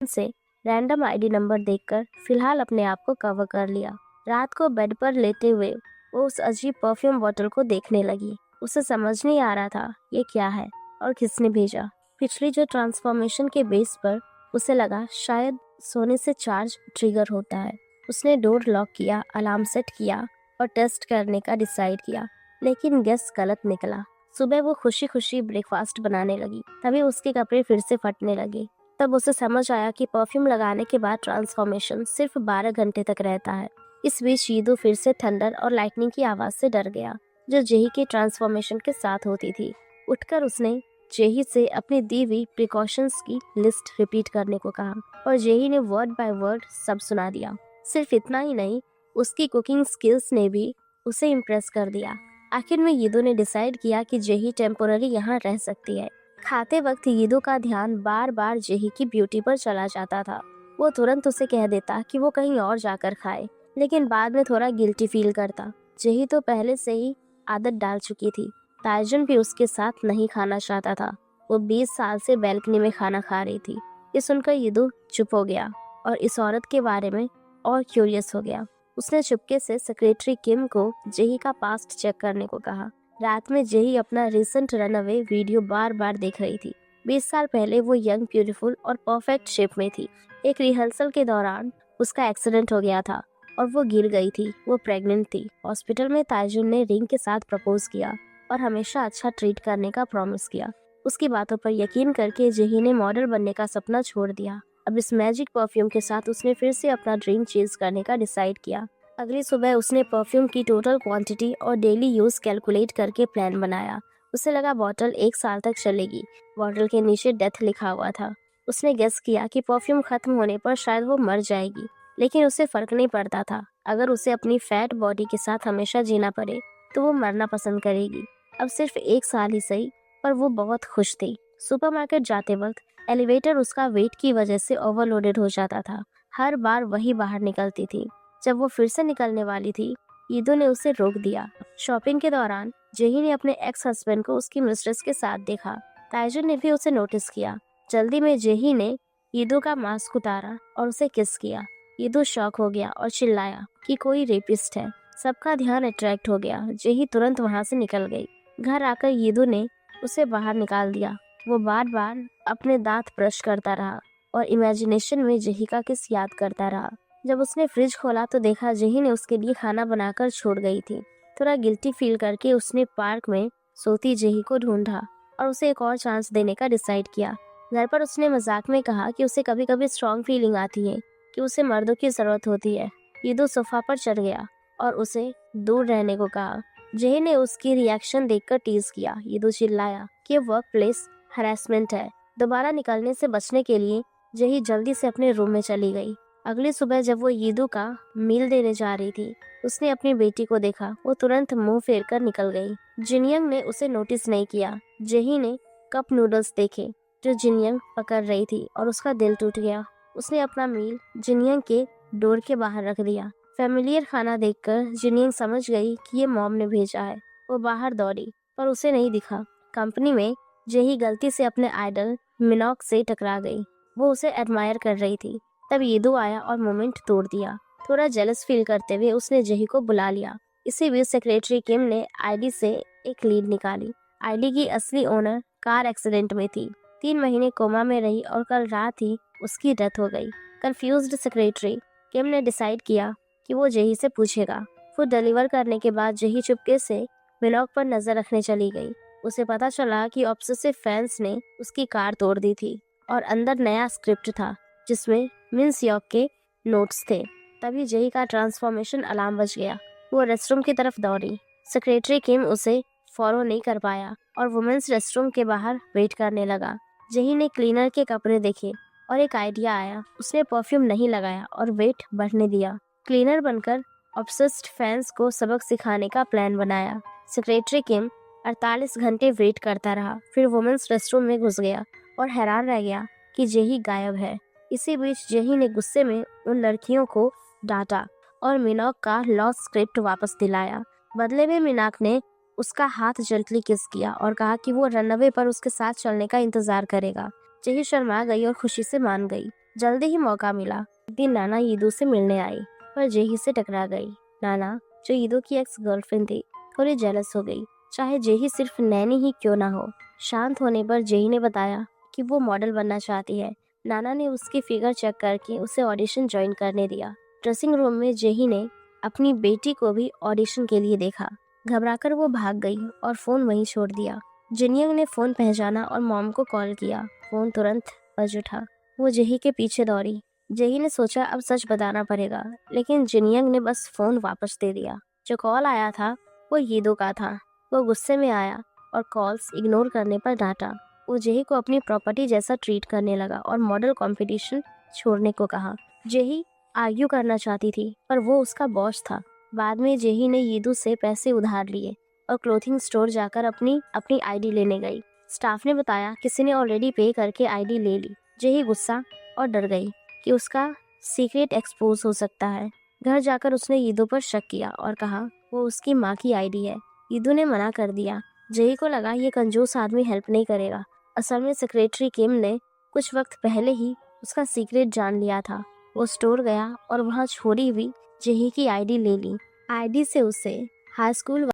से random ID number देखकर फिलहाल अपने आप को कवर कर लिया। रात को बेड पर लेटे हुए वो उस अजीब परफ्यूम बॉटल को देखने लगी। उसे समझ नहीं आ रहा था ये क्या है और किसने भेजा। पिछली जो ट्रांसफॉर्मेशन के बेस पर उसे लगा शायद सोने से चार्ज ट्रिगर होता है। उसने डोर लॉक किया, अलार्म सेट किया और टेस्ट करने का डिसाइड किया, लेकिन गेस गलत निकला। सुबह वो खुशी खुशी ब्रेकफास्ट बनाने लगी, तभी उसके कपड़े फिर से फटने लगे। तब उसे समझ आया कि परफ्यूम लगाने के बाद ट्रांसफॉर्मेशन सिर्फ 12 घंटे तक रहता है। इस बीच यीदू फिर से थंडर और लाइटनिंग की आवाज से डर गया, जो जेही के ट्रांसफॉर्मेशन के साथ होती थी। उठकर उसने जेही से अपनी दी हुई प्रिकॉशंस की लिस्ट रिपीट करने को कहा और जेही ने वर्ड बाय वर्ड सब सुना दिया। सिर्फ इतना ही नहीं, उसकी कुकिंग स्किल्स ने भी उसे इम्प्रेस कर दिया। आखिर में यीदू ने डिसाइड किया कि जेही टेम्पोररी यहाँ रह सकती है। खाते वक्त यीदू का ध्यान बार बार जेही की ब्यूटी पर चला जाता था। वो तुरंत उसे कह देता कि वो कहीं और जाकर खाए, लेकिन बाद में थोड़ा गिल्टी फील करता। जेही तो पहले से ही आदत डाल चुकी थी। ताइजुन भी उसके साथ नहीं खाना चाहता था। वो 20 साल से बैल्कनी में खाना खा रही थी। ये सुनकर यीदू चुप हो गया और इस औरत के बारे में और क्यूरियस हो गया। उसने चुपके से सेक्रेटरी किम को जेही का पास्ट चेक करने को कहा। रात में जेही अपना रिसेंट रनअवे वीडियो बार बार देख रही थी। 20 साल पहले वो यंग, ब्यूटीफुल और परफेक्ट शेप में थी। एक रिहर्सल के दौरान उसका एक्सीडेंट हो गया था और वो गिर गई थी। वो प्रेग्नेंट थी। हॉस्पिटल में ताइजुन ने रिंग के साथ प्रपोज किया और हमेशा अच्छा ट्रीट करने का प्रॉमिस किया। उसकी बातों पर यकीन करके जेही ने मॉडल बनने का सपना छोड़ दिया। अब इस मैजिक परफ्यूम के साथ उसने फिर से अपना ड्रीम चेज करने का डिसाइड किया। अगली सुबह उसने परफ्यूम की टोटल क्वांटिटी और डेली यूज कैलकुलेट करके प्लान बनाया। उसे लगा बॉटल 1 साल तक चलेगी। बॉटल के नीचे डेथ लिखा हुआ था। उसने गेस किया कि परफ्यूम खत्म होने पर शायद वो मर जाएगी, लेकिन उसे फर्क नहीं पड़ता था। अगर उसे अपनी फैट बॉडी के साथ हमेशा जीना पड़े तो वो मरना पसंद करेगी। अब सिर्फ 1 साल ही सही, पर वो बहुत खुश थी। सुपरमार्केट जाते वक्त एलिवेटर उसका वेट की वजह से ओवरलोडेड हो जाता था। हर बार वही बाहर निकलती थी। जब वो फिर से निकलने वाली थी, ईदो ने उसे रोक दिया। शॉपिंग के दौरान जेही ने अपने एक्स हस्बैंड को उसकी मिस्ट्रेस के साथ देखा। ताइजुन ने भी उसे नोटिस किया। जल्दी में जेही ने ईदो का मास्क उतारा और उसे किस किया। ईदो शॉक हो गया और चिल्लाया कि कोई रेपिस्ट है। सबका ध्यान अट्रैक्ट हो गया। जेही तुरंत वहां से निकल गई। घर आकर ईदो ने उसे बाहर निकाल दिया। वो बार बार अपने दांत ब्रश करता रहा और इमेजिनेशन में जेही का किस याद करता रहा। जब उसने फ्रिज खोला तो देखा जेही ने उसके लिए खाना बनाकर छोड़ गई थी। थोड़ा गिल्टी फील करके उसने पार्क में सोती जेही को ढूंढा और उसे एक और चांस देने का डिसाइड किया। घर पर उसने मजाक में कहा कि उसे कभी कभी स्ट्रॉन्ग फीलिंग आती है कि उसे मर्दों की जरूरत होती है। ईदो सोफा पर चढ़ गया और उसे दूर रहने को कहा। जेही ने उसकी रिएक्शन देखकर टीज किया। ईदो चिल्लाया कि वर्क प्लेस हरासमेंट है। दोबारा निकलने से बचने के लिए जेही जल्दी से अपने रूम में चली गई। अगली सुबह जब वो यीदू का मील देने जा रही थी, उसने अपनी बेटी को देखा। वो तुरंत मुंह फेर कर निकल गई। जिनयंग ने उसे नोटिस नहीं किया। जेही ने कप नूडल्स देखे जो जिनयंग पकड़ रही थी और उसका दिल टूट गया। उसने अपना मील जिनयंग के डोर के बाहर रख दिया। फेमिलियर खाना देखकर जिनयंग समझ गई कि ये मॉम ने भेजा है। वो बाहर दौड़ी पर उसे नहीं दिखा। कंपनी में जेही गलती से अपने आइडल मिनॉक से टकरा गई। वो उसे एडमायर कर रही थी। तब यीदू आया और मोमेंट तोड़ दिया। थोड़ा जेलस फील करते हुए उसने जेही को बुला लिया। इसी बीच सेक्रेटरी किम ने आईडी से एक लीड निकाली। आईडी की असली ओनर कार एक्सीडेंट में थी। 3 महीने कोमा में रही और कल रात ही उसकी डेथ हो गई। कंफ्यूज्ड सेक्रेटरी किम ने डिसाइड किया कि वो जेही से पूछेगा। फूड डिलीवर करने के बाद जेही चुपके से मिनॉक पर नजर रखने चली गई। उसे पता चला कि ऑब्सेसिव फैंस ने उसकी कार तोड़ दी थी और अंदर नया स्क्रिप्ट था जिसमें मिन सियोक के नोट्स थे। तभी जेही का ट्रांसफॉर्मेशन अलार्म बज गया। वो रेस्टरूम की तरफ दौड़ी। सेक्रेटरी किम उसे फॉलो नहीं कर पाया और वुमेन्स रेस्टरूम के बाहर वेट करने लगा। जेही ने क्लीनर के कपड़े देखे और एक आइडिया आया। उसने परफ्यूम नहीं लगाया और वेट बढ़ने दिया। क्लीनर बनकर ऑब्सेस्ड फैंस को सबक सिखाने का प्लान बनाया। सेक्रेटरी किम 48 घंटे वेट करता रहा, फिर वुमेन्स रेस्टरूम में घुस गया और हैरान रह गया कि जेही गायब है। इसी बीच जेही ने गुस्से में उन लड़कियों को डांटा और मिनॉक का लॉस्ट स्क्रिप्ट वापस दिलाया। बदले में मिनाक ने उसका हाथ जेंटली किस किया और कहा कि वो रनअवे पर उसके साथ चलने का इंतजार करेगा। जेही शर्मा गई और खुशी से मान गई। जल्दी ही मौका मिला। एक दिन नाना ईदू से मिलने आई, पर जेही से टकरा गई। नाना, जो ईदू की एक्स गर्लफ्रेंड थी, थोड़ी जेलस हो गई, चाहे जेही सिर्फ नैनी ही क्यों ना हो। शांत होने पर जेही ने बताया कि वो मॉडल बनना चाहती है। नाना ने उसकी फिगर चेक करके उसे ऑडिशन ज्वाइन करने दिया। ड्रेसिंग रूम में जेही ने अपनी बेटी को भी ऑडिशन के लिए देखा। घबराकर वो भाग गई और फोन वहीं छोड़ दिया। जिनयंग ने फोन पहचाना और मॉम को कॉल किया। फोन तुरंत बज उठा। वो जेही के पीछे दौड़ी। जेही ने सोचा अब सच बताना पड़ेगा, लेकिन जिनयंग ने बस फोन वापस दे दिया। जो कॉल आया था वो यीदो का था। वो गुस्से में आया और कॉल्स इग्नोर करने पर डांटा। वो जेही को अपनी प्रॉपर्टी जैसा ट्रीट करने लगा और मॉडल कंपटीशन छोड़ने को कहा। जेही आर्ग्यू करना चाहती थी, पर वो उसका बॉस था। बाद में जेही ने यीदू से पैसे उधार लिए और क्लोथिंग स्टोर जाकर अपनी अपनी आईडी लेने गई। स्टाफ ने बताया किसी ने ऑलरेडी पे करके आईडी ले ली। जेही गुस्सा और डर गई कि उसका सीक्रेट एक्सपोज हो सकता है। घर जाकर उसने यीदू पर शक किया और कहा वो उसकी माँ की आईडी है। यीदू ने मना कर दिया। जेही को लगा ये कंजूस आदमी हेल्प नहीं करेगा। असल में सेक्रेटरी किम ने कुछ वक्त पहले ही उसका सीक्रेट जान लिया था। वो स्टोर गया और वहाँ छोड़ी हुई जेही की आईडी ले ली। आईडी से उसे हाई स्कूल